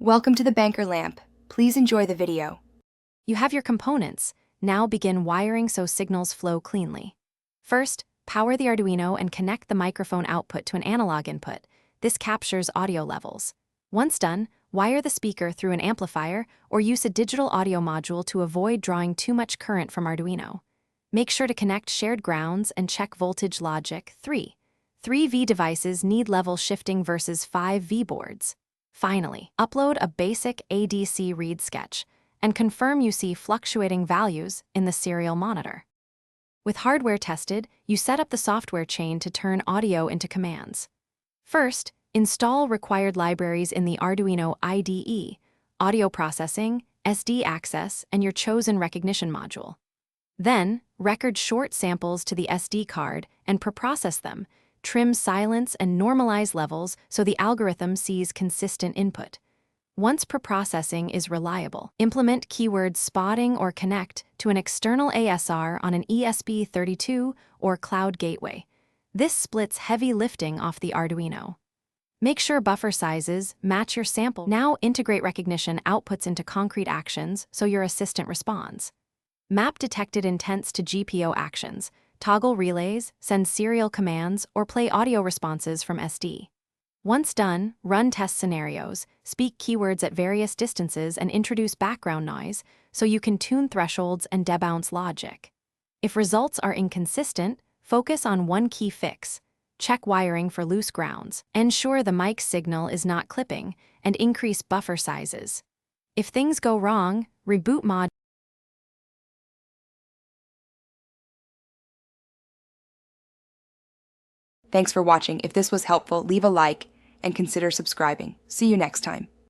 Welcome to the Banker Lamp. Please enjoy the video. You have your components. Now begin wiring so signals flow cleanly. First, power the Arduino and connect the microphone output to an analog input. This captures audio levels. Once done, wire the speaker through an amplifier or use a digital audio module to avoid drawing too much current from Arduino. Make sure to connect shared grounds and check voltage logic 3. 3V devices need level shifting versus 5V boards. Finally, upload a basic ADC read sketch and confirm you see fluctuating values in the serial monitor. With hardware tested, you set up the software chain to turn audio into commands. First, install required libraries in the Arduino IDE, audio processing, SD access, and your chosen recognition module. Then, record short samples to the SD card and preprocess them. Trim silence and normalize levels so the algorithm sees consistent input. Once preprocessing is reliable, implement keyword spotting or connect to an external ASR on an ESP32 or cloud gateway. This splits heavy lifting off the Arduino. Make sure buffer sizes match your sample. Now integrate recognition outputs into concrete actions so your assistant responds. Map detected intents to GPO actions. Toggle relays, send serial commands, or play audio responses from SD. Once done, run test scenarios, speak keywords at various distances, and introduce background noise so you can tune thresholds and debounce logic. If results are inconsistent, focus on one key fix. Check wiring for loose grounds, ensure the mic signal is not clipping, and increase buffer sizes. If things go wrong, reboot mod. Thanks for watching. If this was helpful, leave a like and consider subscribing. See you next time.